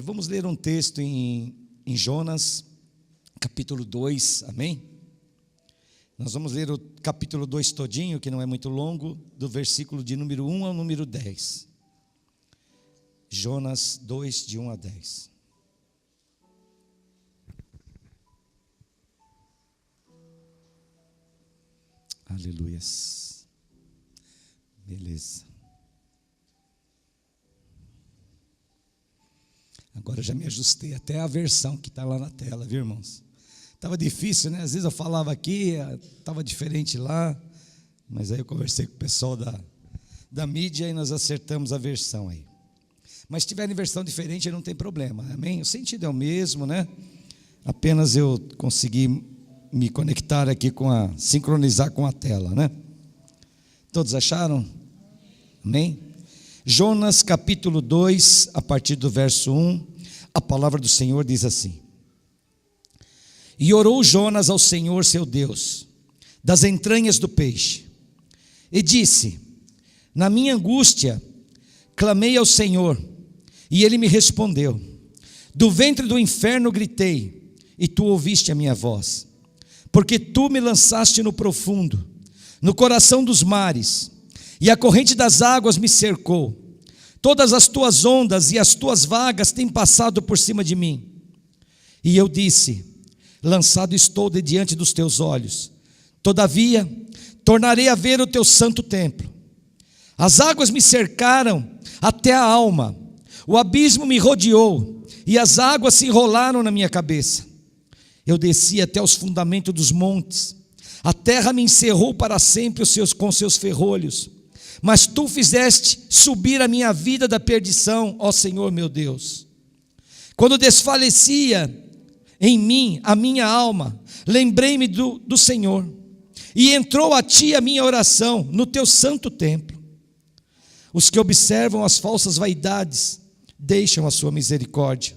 Vamos ler um texto em Jonas, capítulo 2, amém? Nós vamos ler o capítulo 2 todinho, que não é muito longo, do versículo de número 1 ao número 10. Jonas 2, de 1 a 10. Aleluias. Beleza. Agora eu já me ajustei até a versão que está lá na tela, viu, irmãos? Estava difícil, né? Às vezes eu falava aqui, estava diferente lá, mas aí eu conversei com o pessoal da mídia e nós acertamos a versão aí. Mas se tiver em versão diferente, não tem problema, amém? O sentido é o mesmo, né? Apenas eu consegui me conectar aqui sincronizar com a tela, né? Todos acharam? Amém? Jonas capítulo 2, a partir do verso 1, a palavra do Senhor diz assim: E orou Jonas ao Senhor seu Deus, das entranhas do peixe, e disse: Na minha angústia, clamei ao Senhor, e ele me respondeu. Do ventre do inferno gritei, e tu ouviste a minha voz. Porque tu me lançaste no profundo, no coração dos mares, e a corrente das águas me cercou. Todas as tuas ondas e as tuas vagas têm passado por cima de mim. E eu disse: lançado estou de diante dos teus olhos. Todavia, tornarei a ver o teu santo templo. As águas me cercaram até a alma. O abismo me rodeou, e as águas se enrolaram na minha cabeça. Eu desci até os fundamentos dos montes. A terra me encerrou para sempre com seus ferrolhos. Mas tu fizeste subir a minha vida da perdição, ó Senhor meu Deus. Quando desfalecia em mim a minha alma, lembrei-me do Senhor, e entrou a ti a minha oração no teu santo templo. Os que observam as falsas vaidades deixam a sua misericórdia,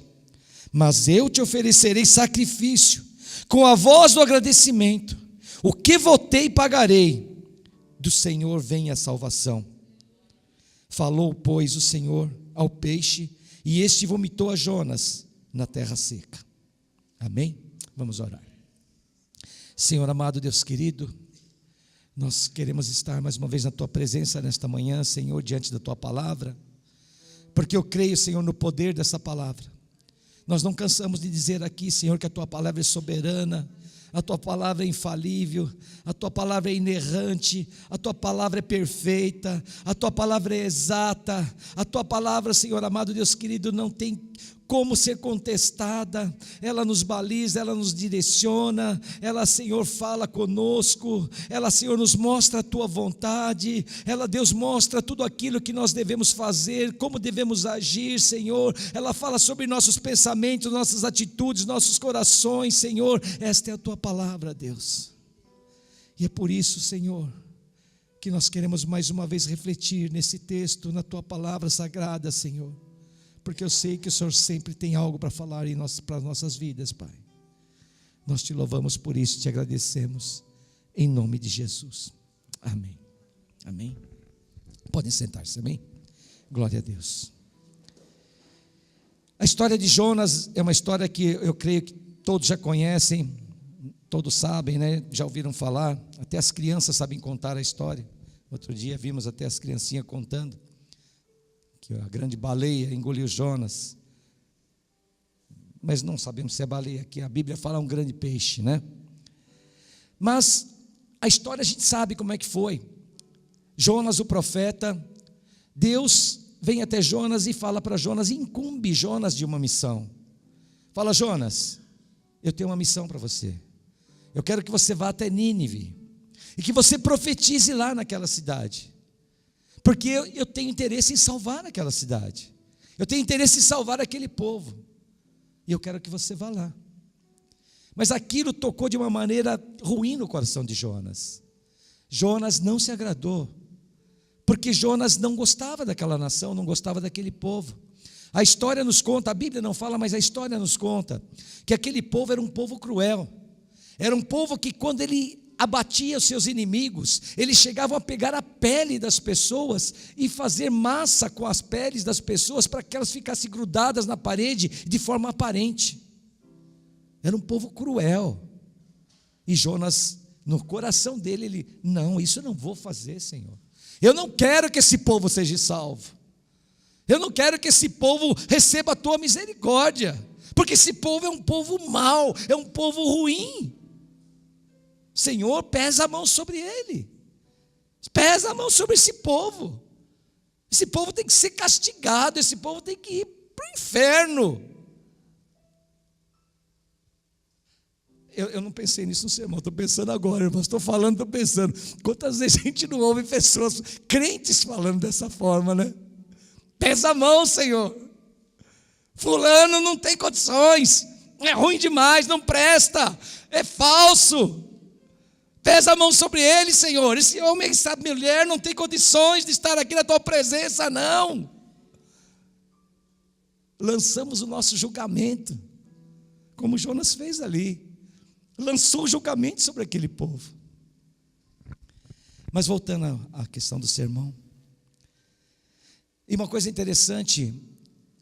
mas eu te oferecerei sacrifício com a voz do agradecimento. O que votei pagarei. Do Senhor vem a salvação. Falou, pois, o Senhor ao peixe, e este vomitou a Jonas na terra seca. Amém? Vamos orar. Senhor amado, Deus querido, nós queremos estar mais uma vez na tua presença nesta manhã, Senhor, diante da tua palavra, porque eu creio, Senhor, no poder dessa palavra. Nós não cansamos de dizer aqui, Senhor, que a tua palavra é soberana, a tua palavra é infalível, a tua palavra é inerrante, a tua palavra é perfeita, a tua palavra é exata, a tua palavra, Senhor amado, Deus querido, não tem como ser contestada. Ela nos baliza, ela nos direciona, ela, Senhor, fala conosco, ela, Senhor, nos mostra a tua vontade, ela, Deus, mostra tudo aquilo que nós devemos fazer, como devemos agir, Senhor. Ela fala sobre nossos pensamentos, nossas atitudes, nossos corações, Senhor. Esta é a tua palavra, Deus, e é por isso, Senhor, que nós queremos mais uma vez refletir nesse texto, na tua palavra sagrada, Senhor, porque eu sei que o Senhor sempre tem algo para falar para as nossas vidas, Pai. Nós te louvamos por isso, te agradecemos, em nome de Jesus, amém, amém. Podem sentar-se, amém? Glória a Deus. A história de Jonas é uma história que eu creio que todos já conhecem, todos sabem, né? Já ouviram falar, até as crianças sabem contar a história. Outro dia vimos até as criancinhas contando que a grande baleia engoliu Jonas, mas não sabemos se é baleia, que a Bíblia fala um grande peixe, né? Mas a história a gente sabe como é que foi. Jonas, o profeta, Deus vem até Jonas e fala para Jonas, e incumbe Jonas de uma missão. Fala: Jonas, eu tenho uma missão para você. Eu quero que você vá até Nínive e que você profetize lá naquela cidade, porque eu tenho interesse em salvar aquela cidade, eu tenho interesse em salvar aquele povo, e eu quero que você vá lá. Mas aquilo tocou de uma maneira ruim no coração de Jonas. Jonas não se agradou, porque Jonas não gostava daquela nação, não gostava daquele povo. A história nos conta, a Bíblia não fala, mas a história nos conta, que aquele povo era um povo cruel, era um povo que quando ele abatia os seus inimigos, eles chegavam a pegar a pele das pessoas e fazer massa com as peles das pessoas para que elas ficassem grudadas na parede de forma aparente. Era um povo cruel. E Jonas, no coração dele, ele: não, isso eu não vou fazer, Senhor. Eu não quero que esse povo seja salvo. Eu não quero que esse povo receba a tua misericórdia, porque esse povo é um povo mau, é um povo ruim. Senhor, pesa a mão sobre ele, pesa a mão sobre esse povo. Esse povo tem que ser castigado, esse povo tem que ir para o inferno. Eu não pensei nisso no sermão, estou pensando agora, irmão, estou falando, estou pensando. Quantas vezes a gente não ouve pessoas, crentes, falando dessa forma, né? Pesa a mão, Senhor. Fulano não tem condições, é ruim demais, não presta, é falso. Pesa a mão sobre ele, Senhor. Esse homem, essa mulher não tem condições de estar aqui na tua presença, não. Lançamos o nosso julgamento, como Jonas fez ali. Lançou o julgamento sobre aquele povo. Mas voltando à questão do sermão. E uma coisa interessante,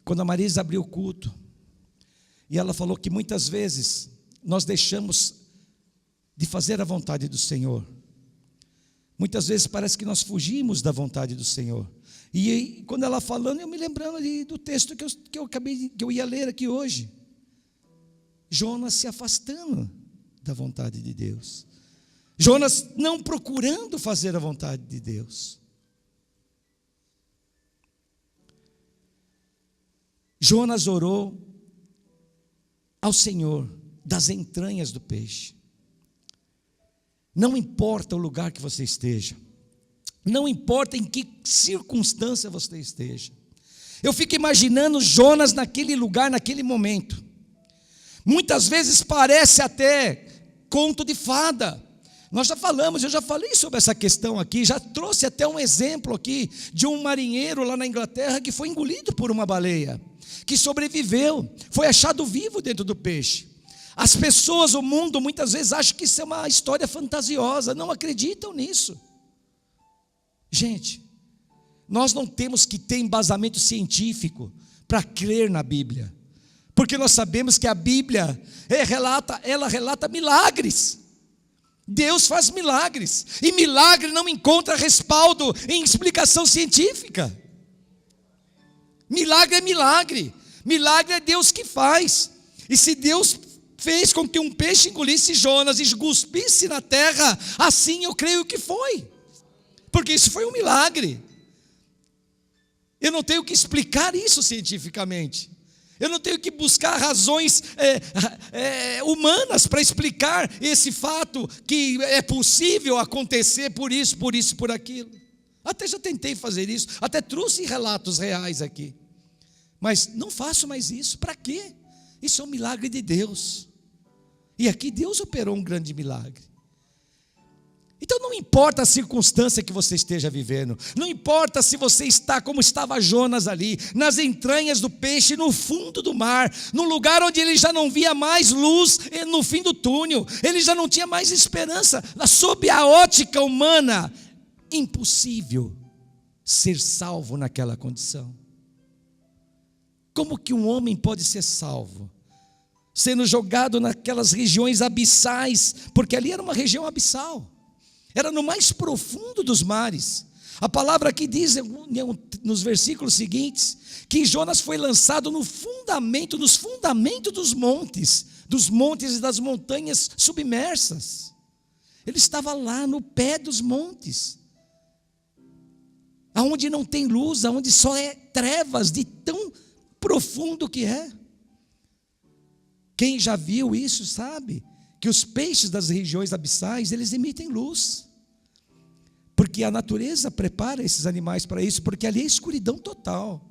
quando a Marisa abriu o culto, e ela falou que muitas vezes nós deixamos de fazer a vontade do Senhor. Muitas vezes parece que nós fugimos da vontade do Senhor. E aí, quando ela falando, eu me lembrando ali do texto que eu ia ler aqui hoje. Jonas se afastando da vontade de Deus. Jonas não procurando fazer a vontade de Deus. Jonas orou ao Senhor das entranhas do peixe. Não importa o lugar que você esteja, não importa em que circunstância você esteja. Eu fico imaginando Jonas naquele lugar, naquele momento. Muitas vezes parece até conto de fada. Nós já falamos, eu já falei sobre essa questão aqui, já trouxe até um exemplo aqui de um marinheiro lá na Inglaterra que foi engolido por uma baleia, que sobreviveu, foi achado vivo dentro do peixe. As pessoas, o mundo, muitas vezes acham que isso é uma história fantasiosa, não acreditam nisso. Gente, nós não temos que ter embasamento científico para crer na Bíblia, porque nós sabemos que a Bíblia ela relata milagres. Deus faz milagres, e milagre não encontra respaldo em explicação científica. Milagre é milagre, milagre é Deus que faz. E se Deus fez com que um peixe engolisse Jonas e cuspisse na terra, assim eu creio que foi, porque isso foi um milagre. Eu não tenho que explicar isso cientificamente, eu não tenho que buscar razões humanas para explicar esse fato, que é possível acontecer por isso, por aquilo. Até já tentei fazer isso, até trouxe relatos reais aqui, mas não faço mais isso. Para quê? Isso é um milagre de Deus, e aqui Deus operou um grande milagre. Então não importa a circunstância que você esteja vivendo, não importa se você está como estava Jonas ali, nas entranhas do peixe, no fundo do mar, num lugar onde ele já não via mais luz no fim do túnel, ele já não tinha mais esperança, sob a ótica humana, impossível ser salvo naquela condição. Como que um homem pode ser salvo? Sendo jogado naquelas regiões abissais, porque ali era uma região abissal, era no mais profundo dos mares. A palavra aqui diz, nos versículos seguintes, que Jonas foi lançado nos fundamentos dos montes e das montanhas submersas. Ele estava lá no pé dos montes, aonde não tem luz, aonde só é trevas, de tão profundo que é. Quem já viu isso sabe que os peixes das regiões abissais, eles emitem luz, porque a natureza prepara esses animais para isso, porque ali é escuridão total.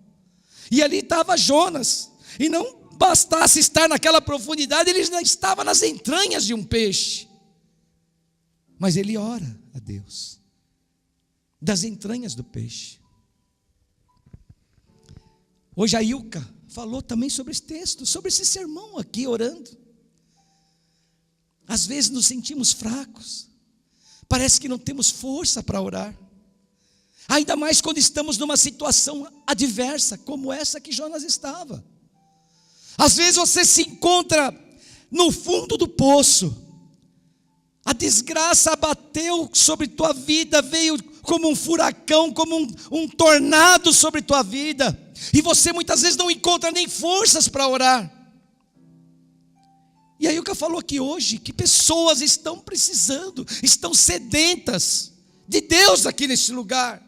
E ali estava Jonas, e não bastasse estar naquela profundidade, ele já estava nas entranhas de um peixe. Mas ele ora a Deus das entranhas do peixe. Hoje a Ilka falou também sobre esse texto, sobre esse sermão aqui, orando. Às vezes nos sentimos fracos, Parece que não temos força para orar. Ainda mais quando estamos numa situação adversa, como essa que Jonas estava. Às vezes você se encontra no fundo do poço. A desgraça abateu sobre tua vida, veio como um furacão, como um tornado sobre tua vida. E você muitas vezes não encontra nem forças para orar. E aí o que eu falo aqui hoje, que pessoas estão precisando, estão sedentas de Deus aqui neste lugar.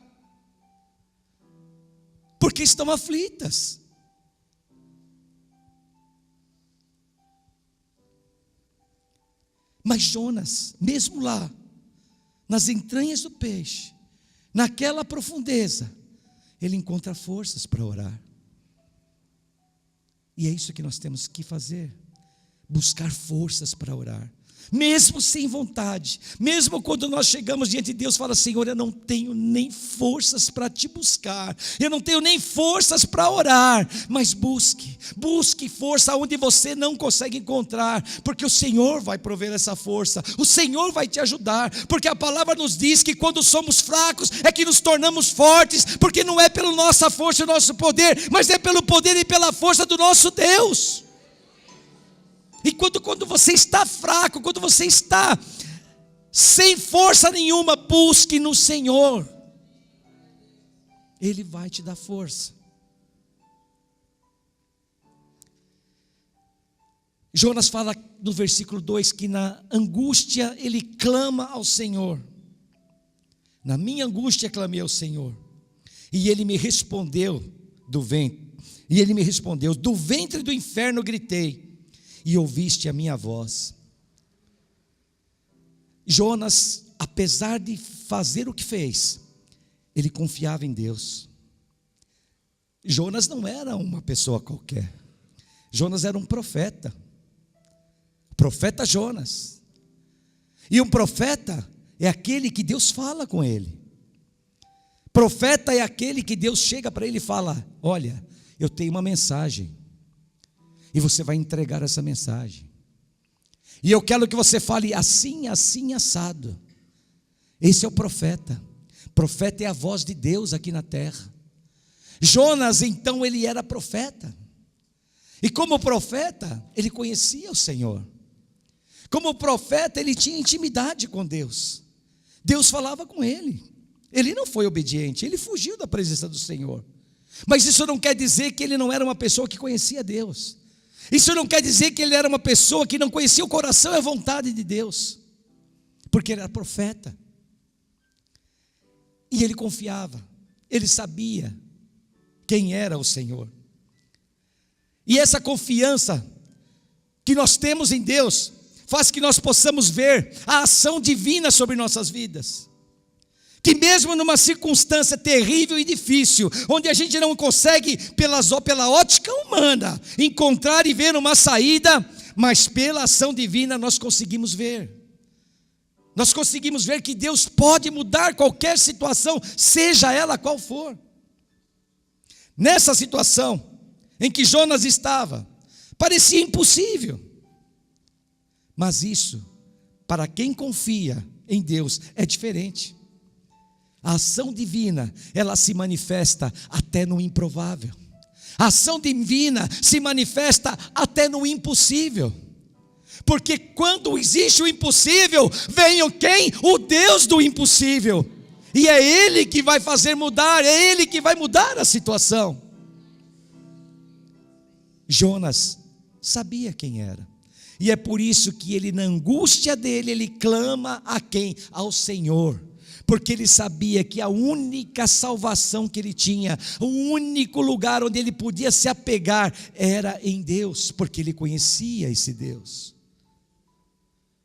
Porque estão aflitas. Mas Jonas, mesmo lá, nas entranhas do peixe, naquela profundeza, ele encontra forças para orar. E é isso que nós temos que fazer, buscar forças para orar. Mesmo sem vontade, mesmo quando nós chegamos diante de Deus, fala: Senhor, eu não tenho nem forças para te buscar, eu não tenho nem forças para orar, mas busque força onde você não consegue encontrar, porque o Senhor vai prover essa força, o Senhor vai te ajudar, porque a palavra nos diz que quando somos fracos é que nos tornamos fortes, porque não é pela nossa força e nosso poder, mas é pelo poder e pela força do nosso Deus. E quando você está fraco, quando você está sem força nenhuma, busque no Senhor. Ele vai te dar força. Jonas fala no versículo 2 que na angústia ele clama ao Senhor. Na minha angústia clamei ao Senhor, e ele me respondeu do ventre. E ele me respondeu: do ventre do inferno gritei, e ouviste a minha voz. Jonas, apesar de fazer o que fez, ele confiava em Deus. Jonas não era uma pessoa qualquer. Jonas era um profeta. Profeta Jonas. E um profeta é aquele que Deus fala com ele. Profeta é aquele que Deus chega para ele e fala: olha, eu tenho uma mensagem, e você vai entregar essa mensagem, e eu quero que você fale assim, assim, assado. Esse é o profeta. Profeta é a voz de Deus aqui na terra. Jonas, então, ele era profeta, e como profeta, ele conhecia o Senhor. Como profeta, ele tinha intimidade com Deus. Deus falava com ele. Ele não foi obediente, ele fugiu da presença do Senhor. Mas isso não quer dizer que ele não era uma pessoa que conhecia Deus. Isso não quer dizer que ele era uma pessoa que não conhecia o coração e a vontade de Deus, porque ele era profeta. E ele confiava, ele sabia quem era o Senhor. E essa confiança que nós temos em Deus faz que nós possamos ver a ação divina sobre nossas vidas. Que mesmo numa circunstância terrível e difícil, onde a gente não consegue pela ótica humana encontrar e ver uma saída, mas pela ação divina nós conseguimos ver. Nós conseguimos ver que Deus pode mudar qualquer situação, seja ela qual for. Nessa situação em que Jonas estava, parecia impossível. Mas isso, para quem confia em Deus, é diferente. A ação divina, ela se manifesta até no improvável. A ação divina se manifesta até no impossível. Porque quando existe o impossível, vem o quem? O Deus do impossível. E é Ele que vai fazer mudar, é Ele que vai mudar a situação. Jonas sabia quem era. E é por isso que ele, na angústia dele, ele clama a quem? Ao Senhor. Porque ele sabia que a única salvação que ele tinha, o único lugar onde ele podia se apegar, era em Deus, porque ele conhecia esse Deus.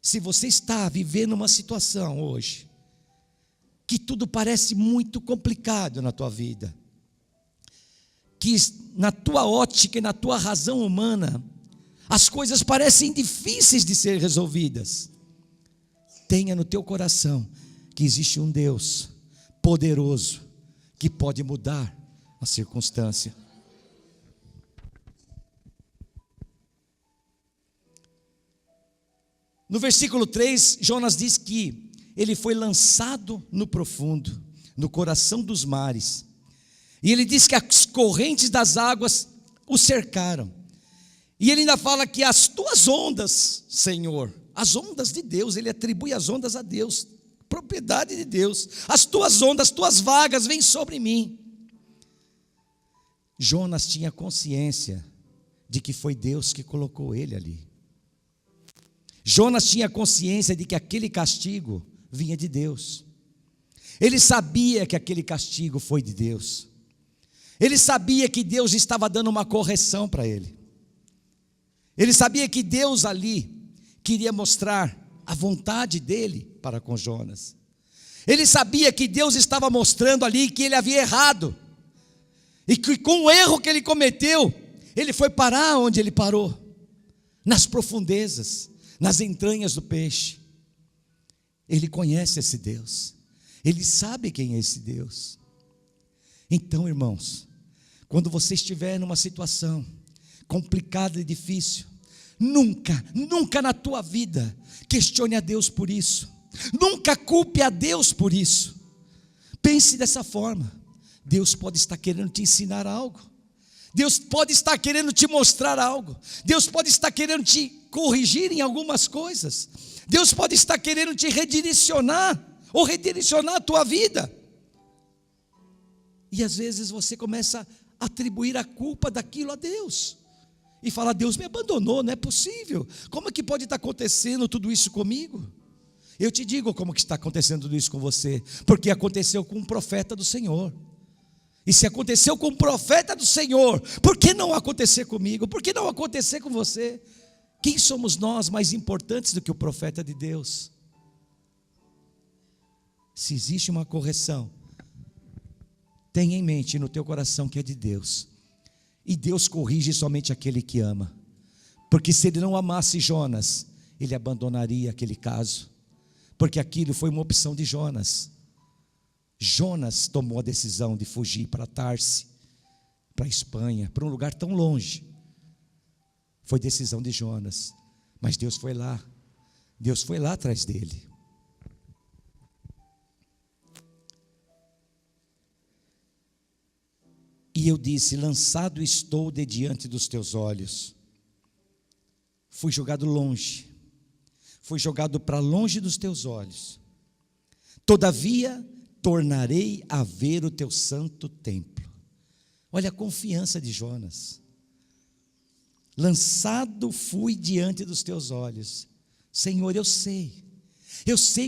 Se você está vivendo uma situação hoje, que tudo parece muito complicado na tua vida, que na tua ótica e na tua razão humana, as coisas parecem difíceis de ser resolvidas, tenha no teu coração que existe um Deus poderoso que pode mudar a circunstância. No versículo 3, Jonas diz que ele foi lançado no profundo, no coração dos mares. E ele diz que as correntes das águas o cercaram. E ele ainda fala que as tuas ondas, Senhor, as ondas de Deus, ele atribui as ondas a Deus, propriedade de Deus. As tuas ondas, as tuas vagas vêm sobre mim. Jonas tinha consciência de que foi Deus que colocou ele ali. Jonas tinha consciência de que aquele castigo vinha de Deus. Ele sabia que aquele castigo foi de Deus. Ele sabia que Deus estava dando uma correção para ele. Ele sabia que Deus ali queria mostrar a vontade dele para com Jonas. Ele sabia que Deus estava mostrando ali que ele havia errado. E que com o erro que ele cometeu, ele foi parar onde ele parou, nas profundezas, nas entranhas do peixe. Ele conhece esse Deus, ele sabe quem é esse Deus. Então, irmãos, quando você estiver numa situação complicada e difícil, nunca na tua vida questione a Deus por isso, nunca culpe a Deus por isso. Pense dessa forma: Deus pode estar querendo te ensinar algo, Deus pode estar querendo te mostrar algo, Deus pode estar querendo te corrigir em algumas coisas, Deus pode estar querendo te redirecionar, ou redirecionar a tua vida. E às vezes você começa a atribuir a culpa daquilo a Deus, e fala: Deus me abandonou, não é possível, como é que pode estar acontecendo tudo isso comigo? Eu te digo como que está acontecendo tudo isso com você, porque aconteceu com um profeta do Senhor. E se aconteceu com o profeta do Senhor, por que não acontecer comigo? Por que não acontecer com você? Quem somos nós mais importantes do que o profeta de Deus? Se existe uma correção, tenha em mente no teu coração que é de Deus. E Deus corrige somente aquele que ama. Porque se ele não amasse Jonas, ele abandonaria aquele caso. Porque aquilo foi uma opção de Jonas. Jonas tomou a decisão de fugir para Tarse, para a Espanha, para um lugar tão longe. Foi decisão de Jonas, mas Deus foi lá atrás dele. E eu disse: lançado estou de diante dos teus olhos. Fui jogado longe, fui jogado para longe dos teus olhos. Todavia tornarei a ver o teu santo templo. Olha a confiança de Jonas. Lançado fui diante dos teus olhos. Senhor, eu sei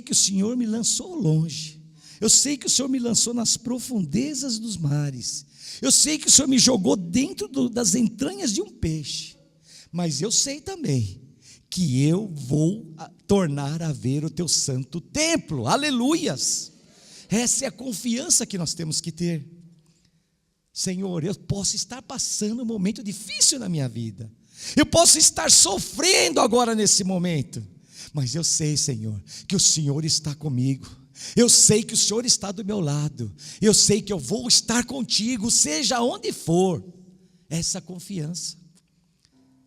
que o Senhor me lançou longe, eu sei que o Senhor me lançou nas profundezas dos mares, eu sei que o Senhor me jogou dentro das entranhas de um peixe, mas eu sei também que eu vou tornar a ver o teu santo templo. Aleluias! Essa é a confiança que nós temos que ter. Senhor, eu posso estar passando um momento difícil na minha vida, eu posso estar sofrendo agora nesse momento, mas eu sei, Senhor, que o Senhor está comigo, eu sei que o Senhor está do meu lado, eu sei que eu vou estar contigo, seja onde for. Essa confiança.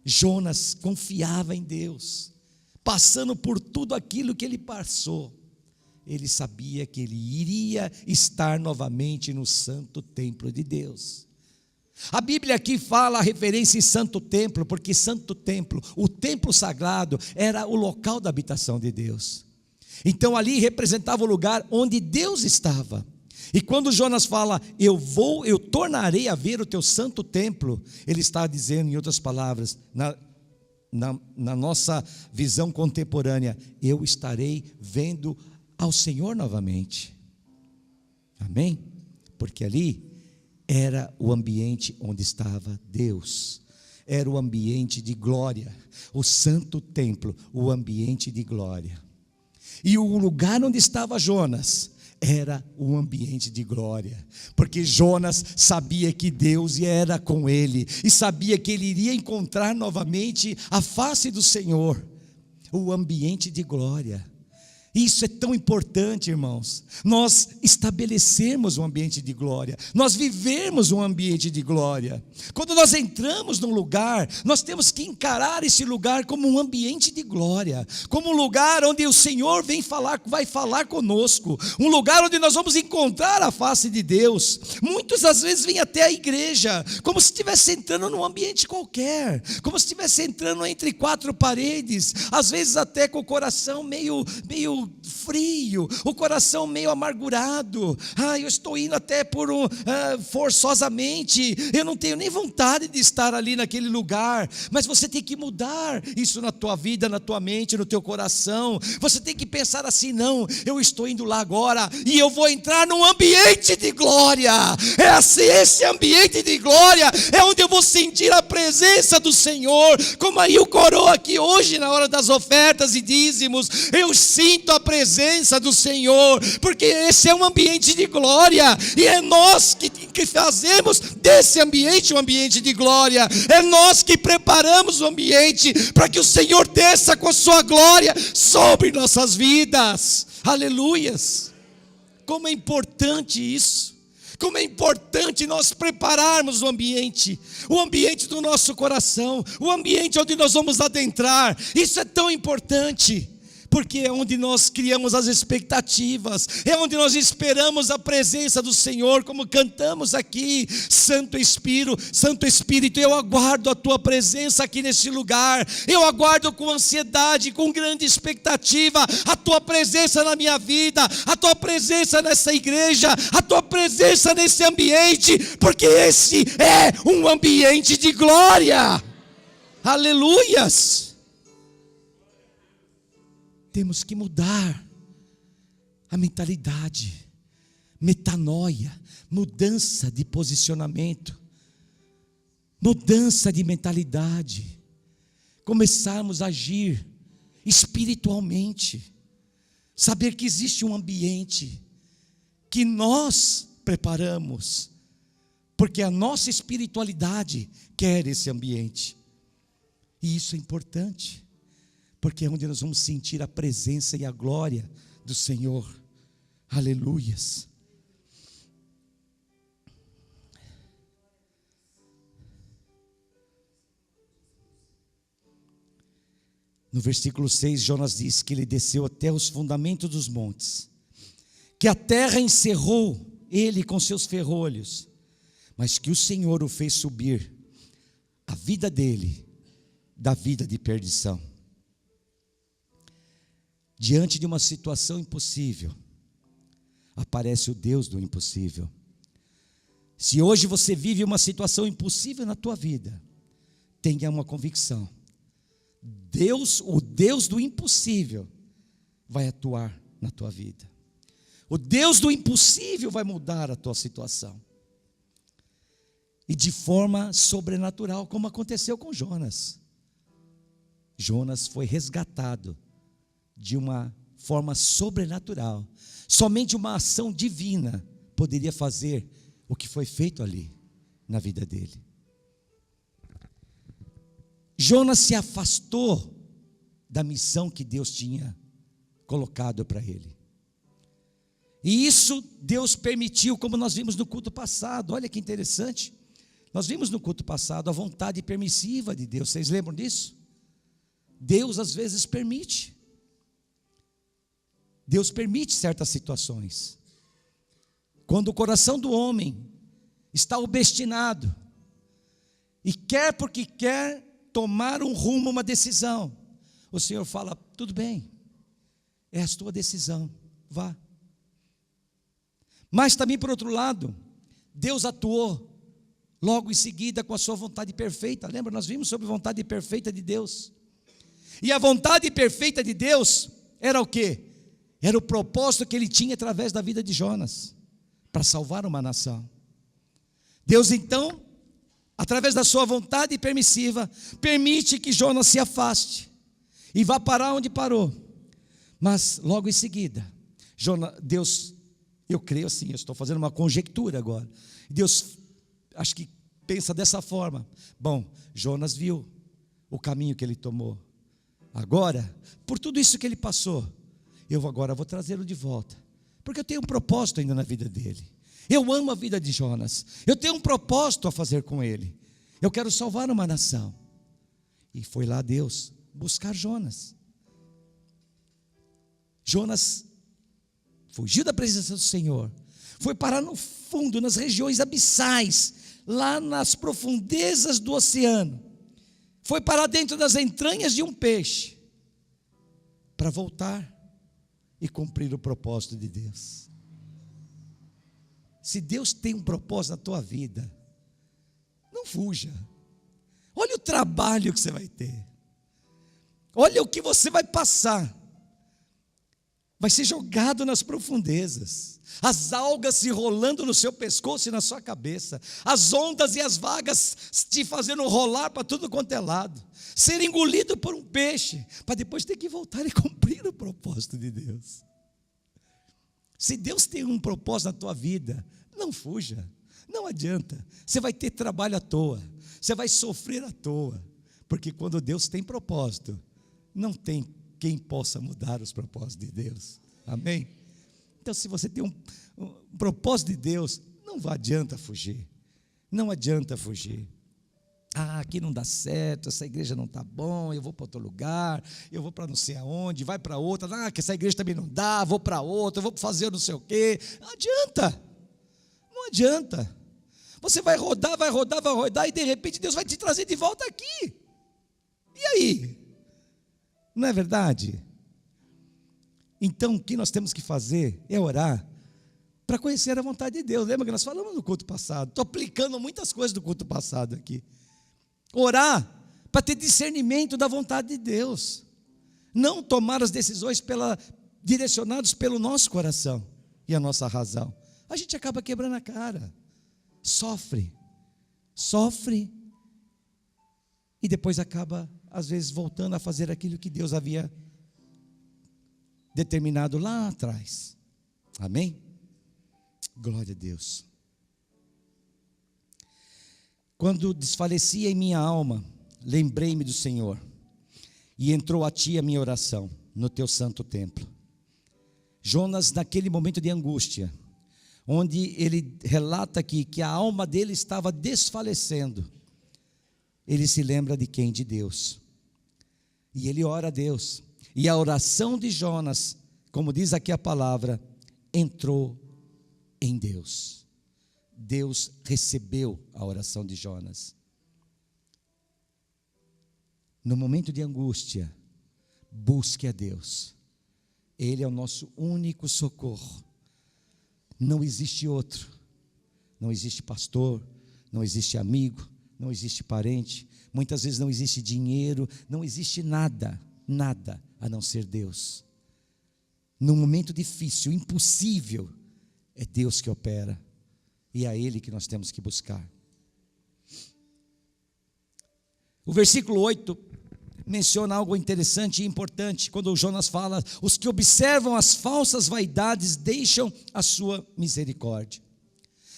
Jonas confiava em Deus, passando por tudo aquilo que ele passou. Ele sabia que ele iria estar novamente no santo templo de Deus. A Bíblia aqui fala a referência em santo templo, porque santo templo, o templo sagrado, era o local da habitação de Deus. Então ali representava o lugar onde Deus estava. E quando Jonas fala: eu tornarei a ver o teu santo templo, ele está dizendo, em outras palavras, na nossa visão contemporânea, eu estarei vendo ao Senhor novamente. Amém? Porque ali era o ambiente onde estava Deus, era o ambiente de glória, o santo templo, o ambiente de glória. E o lugar onde estava Jonas era um ambiente de glória, porque Jonas sabia que Deus era com ele, e sabia que ele iria encontrar novamente a face do Senhor, o ambiente de glória. Isso é tão importante, irmãos, nós estabelecermos um ambiente de glória, nós vivemos um ambiente de glória. Quando nós entramos num lugar, nós temos que encarar esse lugar como um ambiente de glória, como um lugar onde o Senhor vai falar conosco, um lugar onde nós vamos encontrar a face de Deus. Muitos às vezes vêm até a igreja como se estivesse entrando num ambiente qualquer, como se estivesse entrando entre quatro paredes, às vezes até com o coração meio frio, o coração meio amargurado. Eu estou indo até forçosamente, eu não tenho nem vontade de estar ali naquele lugar. Mas você tem que mudar isso na tua vida, na tua mente, no teu coração. Você tem que pensar assim: não, eu estou indo lá agora e eu vou entrar num ambiente de glória. Esse ambiente de glória é onde eu vou sentir a presença do Senhor, como aí o coroa aqui hoje na hora das ofertas e dízimos. Eu sinto a presença do Senhor, porque esse é um ambiente de glória, e é nós que fazemos desse ambiente um ambiente de glória, é nós que preparamos o ambiente para que o Senhor desça com a sua glória sobre nossas vidas. Aleluias! Como é importante isso, como é importante nós prepararmos o ambiente do nosso coração, o ambiente onde nós vamos adentrar. Isso é tão importante, porque é onde nós criamos as expectativas, é onde nós esperamos a presença do Senhor, como cantamos aqui: Santo Espírito, eu aguardo a tua presença aqui nesse lugar, eu aguardo com ansiedade, com grande expectativa, a tua presença na minha vida, a tua presença nessa igreja, a tua presença nesse ambiente, porque esse é um ambiente de glória. Aleluias! Temos que mudar a mentalidade, metanoia, mudança de posicionamento, mudança de mentalidade, começarmos a agir espiritualmente, saber que existe um ambiente que nós preparamos, porque a nossa espiritualidade quer esse ambiente, e isso é importante, porque é onde nós vamos sentir a presença e a glória do Senhor. Aleluias. No versículo 6, Jonas diz que ele desceu até os fundamentos dos montes, que a terra encerrou ele com seus ferrolhos, mas que o Senhor o fez subir a vida dele da vida de perdição. Diante de uma situação impossível, aparece o Deus do impossível. Se hoje você vive uma situação impossível na tua vida, tenha uma convicção: o Deus do impossível vai atuar na tua vida. O Deus do impossível vai mudar a tua situação. E de forma sobrenatural, como aconteceu com Jonas. Jonas foi resgatado de uma forma sobrenatural. Somente uma ação divina poderia fazer o que foi feito ali na vida dele. Jonas se afastou da missão que Deus tinha colocado para ele. E isso Deus permitiu, como nós vimos no culto passado. Olha que interessante. Nós vimos no culto passado a vontade permissiva de Deus. Vocês lembram disso? Deus às vezes permite. Deus permite certas situações. Quando o coração do homem está obstinado e quer porque quer tomar um rumo, uma decisão, o Senhor fala: tudo bem, é a tua decisão, vá. Mas também, por outro lado, Deus atuou logo em seguida com a sua vontade perfeita. Lembra, nós vimos sobre a vontade perfeita de Deus. E a vontade perfeita de Deus era o quê? Era o propósito que ele tinha através da vida de Jonas, para salvar uma nação. Deus então, através da sua vontade permissiva, permite que Jonas se afaste e vá parar onde parou. Mas logo em seguida, Deus, eu creio assim, eu estou fazendo uma conjectura agora, Deus acho que pensa dessa forma: bom, Jonas viu o caminho que ele tomou, agora, por tudo isso que ele passou, eu agora vou trazê-lo de volta, porque eu tenho um propósito ainda na vida dele. Eu amo a vida de Jonas, eu tenho um propósito a fazer com ele. Eu quero salvar uma nação. E foi lá Deus buscar Jonas. Jonas fugiu da presença do Senhor, foi parar no fundo, nas regiões abissais, lá nas profundezas do oceano, foi parar dentro das entranhas de um peixe, para voltar e cumprir o propósito de Deus. Se Deus tem um propósito na tua vida, não fuja. Olha o trabalho que você vai ter, olha o que você vai passar. Vai ser jogado nas profundezas, as algas se rolando no seu pescoço e na sua cabeça, as ondas e as vagas te fazendo rolar para tudo quanto é lado, ser engolido por um peixe, para depois ter que voltar e cumprir o propósito de Deus. Se Deus tem um propósito na tua vida, não fuja, não adianta. Você vai ter trabalho à toa, você vai sofrer à toa, porque quando Deus tem propósito, não tem quem possa mudar os propósitos de Deus. Amém? Então, se você tem um propósito de Deus, não adianta fugir. Não adianta fugir. Aqui não dá certo, essa igreja não está bom, eu vou para outro lugar, eu vou para não sei aonde, vai para outra, que essa igreja também não dá, vou para outra, eu vou fazer não sei o quê. Não adianta. Não adianta. Você vai rodar, e de repente Deus vai te trazer de volta aqui. E aí? Não é verdade? Então o que nós temos que fazer é orar para conhecer a vontade de Deus. Lembra que nós falamos no culto passado? Estou aplicando muitas coisas do culto passado aqui. Orar para ter discernimento da vontade de Deus, não tomar as decisões direcionadas pelo nosso coração e a nossa razão. A gente acaba quebrando a cara, sofre e depois acaba às vezes voltando a fazer aquilo que Deus havia determinado lá atrás. Amém? Glória a Deus. Quando desfalecia em minha alma, lembrei-me do Senhor, e entrou a ti a minha oração no teu santo templo. Jonas, naquele momento de angústia, onde ele relata aqui que a alma dele estava desfalecendo, ele se lembra de quem? De Deus. E ele ora a Deus. E a oração de Jonas, como diz aqui a palavra, entrou em Deus. Deus recebeu a oração de Jonas. No momento de angústia, busque a Deus. Ele é o nosso único socorro. Não existe outro. Não existe pastor, não existe amigo, não existe parente, muitas vezes não existe dinheiro, não existe nada a não ser Deus. Num momento difícil, impossível, é Deus que opera, e é a Ele que nós temos que buscar. O versículo 8 menciona algo interessante e importante, quando Jonas fala: os que observam as falsas vaidades deixam a sua misericórdia.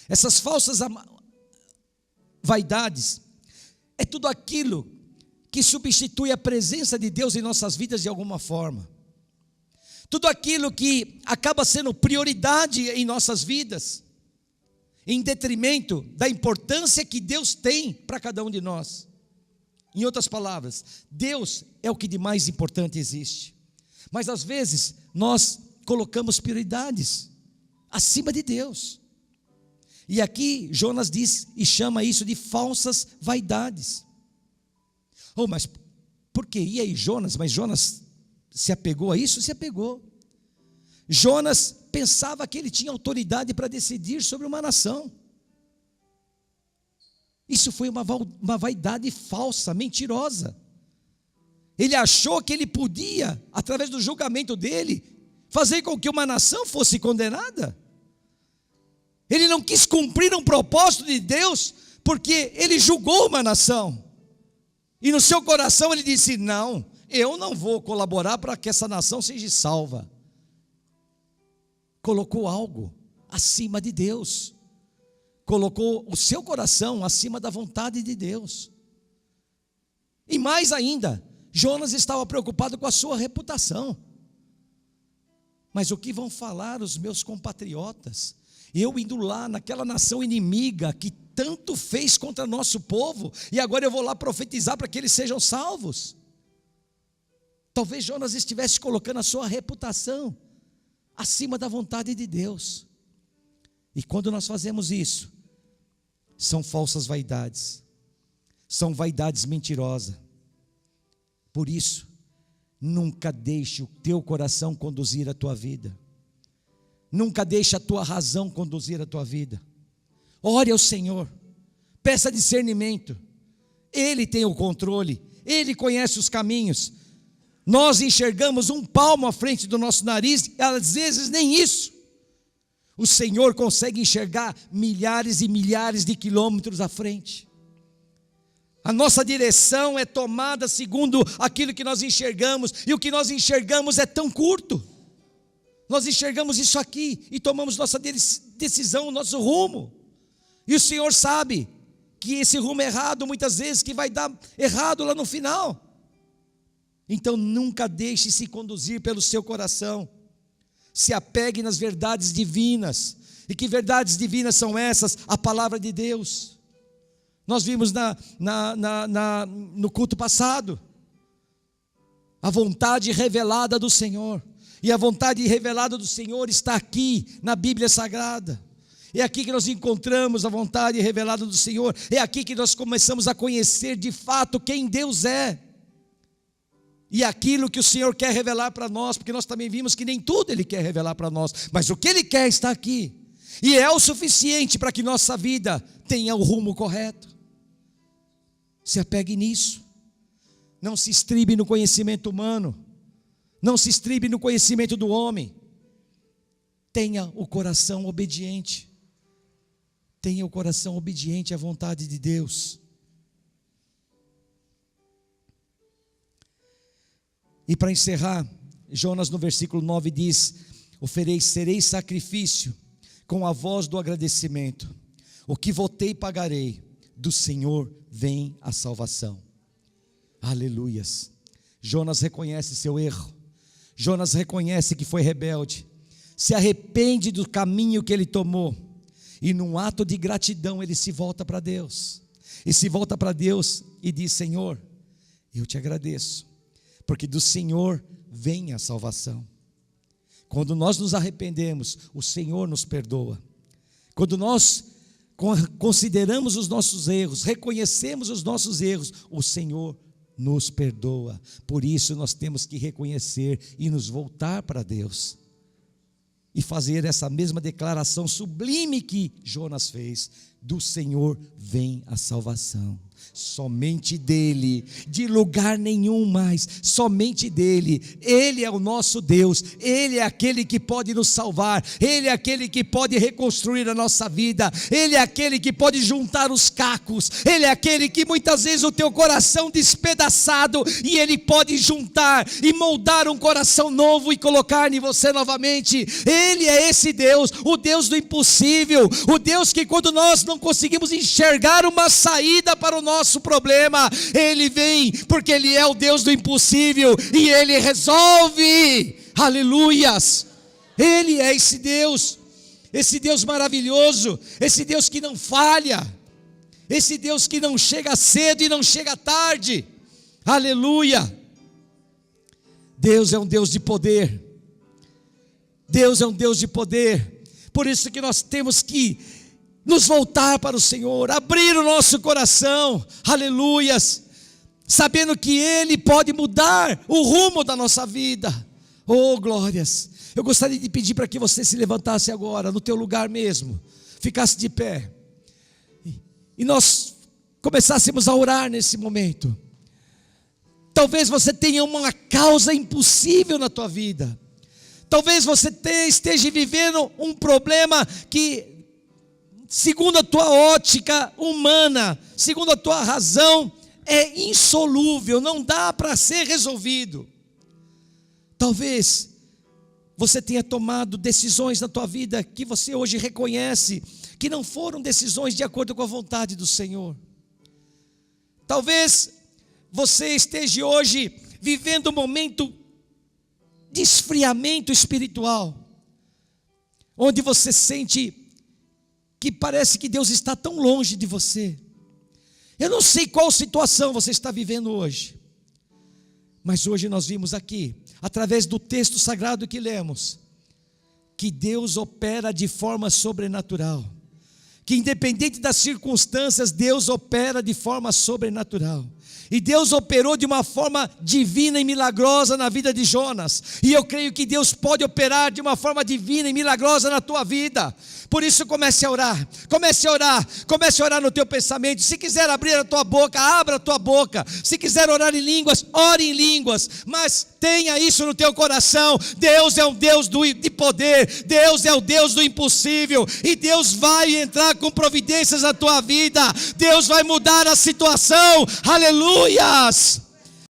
Essas falsas vaidades é tudo aquilo que substitui a presença de Deus em nossas vidas de alguma forma, tudo aquilo que acaba sendo prioridade em nossas vidas, em detrimento da importância que Deus tem para cada um de nós. Em outras palavras, Deus é o que de mais importante existe, mas às vezes nós colocamos prioridades acima de Deus. E aqui Jonas diz e chama isso de falsas vaidades. Mas por quê? E aí Jonas? Mas Jonas se apegou a isso? Se apegou. Jonas pensava que ele tinha autoridade para decidir sobre uma nação. Isso foi uma vaidade falsa, mentirosa. Ele achou que ele podia, através do julgamento dele, fazer com que uma nação fosse condenada. Ele não quis cumprir um propósito de Deus, porque ele julgou uma nação, e no seu coração ele disse: não, eu não vou colaborar para que essa nação seja salva. Colocou algo acima de Deus, colocou o seu coração acima da vontade de Deus. E mais ainda, Jonas estava preocupado com a sua reputação. Mas o que vão falar os meus compatriotas? Eu indo lá naquela nação inimiga que tanto fez contra nosso povo, e agora eu vou lá profetizar para que eles sejam salvos. Talvez Jonas estivesse colocando a sua reputação acima da vontade de Deus. E quando nós fazemos isso, são falsas vaidades, são vaidades mentirosas. Por isso, nunca deixe o teu coração conduzir a tua vida, nunca deixe a tua razão conduzir a tua vida. Ore ao Senhor, peça discernimento, Ele tem o controle, Ele conhece os caminhos. Nós enxergamos um palmo à frente do nosso nariz, e às vezes nem isso. O Senhor consegue enxergar milhares e milhares de quilômetros à frente. A nossa direção é tomada segundo aquilo que nós enxergamos, e o que nós enxergamos é tão curto. Nós enxergamos isso aqui e tomamos nossa decisão, nosso rumo. E o Senhor sabe que esse rumo errado, muitas vezes, que vai dar errado lá no final. Então nunca deixe se conduzir pelo seu coração. Se apegue nas verdades divinas. E que verdades divinas são essas? A palavra de Deus. Nós vimos no culto passado a vontade revelada do Senhor. E a vontade revelada do Senhor está aqui na Bíblia Sagrada. É aqui que nós encontramos a vontade revelada do Senhor. É aqui que nós começamos a conhecer de fato quem Deus é. E aquilo que o Senhor quer revelar para nós, porque nós também vimos que nem tudo Ele quer revelar para nós, mas o que Ele quer está aqui. E é o suficiente para que nossa vida tenha o rumo correto. Se apegue nisso. Não se estribe no conhecimento humano. Não se estribe no conhecimento do homem. Tenha o coração obediente. Tenha o coração obediente à vontade de Deus. E para encerrar, Jonas no versículo 9 diz: oferecereis sacrifício com a voz do agradecimento. O que votei pagarei, do Senhor vem a salvação. Aleluias. Jonas reconhece seu erro. Jonas reconhece que foi rebelde. Se arrepende do caminho que ele tomou. E num ato de gratidão ele se volta para Deus. E se volta para Deus e diz: Senhor, eu te agradeço, porque do Senhor vem a salvação. Quando nós nos arrependemos, o Senhor nos perdoa. Quando nós consideramos os nossos erros, reconhecemos os nossos erros, o Senhor nos perdoa. Por isso nós temos que reconhecer e nos voltar para Deus. E fazer essa mesma declaração sublime que Jonas fez: do Senhor vem a salvação. Somente dele, de lugar nenhum mais, somente dele. Ele é o nosso Deus, ele é aquele que pode nos salvar, ele é aquele que pode reconstruir a nossa vida, ele é aquele que pode juntar os cacos, ele é aquele que muitas vezes o teu coração despedaçado, e ele pode juntar e moldar um coração novo e colocar em você novamente. Ele é esse Deus, o Deus do impossível, o Deus que quando nós não conseguimos enxergar uma saída para o nosso problema, Ele vem, porque Ele é o Deus do impossível, e Ele resolve. Aleluias. Ele é esse Deus maravilhoso, esse Deus que não falha, esse Deus que não chega cedo e não chega tarde. Aleluia. Deus é um Deus de poder. Deus é um Deus de poder. Por isso que nós temos que nos voltar para o Senhor, abrir o nosso coração, aleluias, sabendo que Ele pode mudar o rumo da nossa vida. Oh glórias. Eu gostaria de pedir para que você se levantasse agora, no teu lugar mesmo, ficasse de pé, e nós começássemos a orar nesse momento. Talvez você tenha uma causa impossível na tua vida, talvez você esteja vivendo um problema que, segundo a tua ótica humana, segundo a tua razão, é insolúvel, não dá para ser resolvido. Talvez você tenha tomado decisões na tua vida que você hoje reconhece que não foram decisões de acordo com a vontade do Senhor. Talvez você esteja hoje vivendo um momento de esfriamento espiritual, onde você sente que parece que Deus está tão longe de você. Eu não sei qual situação você está vivendo hoje, mas hoje nós vimos aqui, através do texto sagrado que lemos, que Deus opera de forma sobrenatural, que independente das circunstâncias, Deus opera de forma sobrenatural. E Deus operou de uma forma divina e milagrosa na vida de Jonas. E eu creio que Deus pode operar de uma forma divina e milagrosa na tua vida. Por isso comece a orar, comece a orar, comece a orar no teu pensamento. Se quiser abrir a tua boca, abra a tua boca. Se quiser orar em línguas, ore em línguas. Mas tenha isso no teu coração. Deus é um Deus de poder. Deus é o Deus do impossível. E Deus vai entrar com providências na tua vida. Deus vai mudar a situação. Aleluias!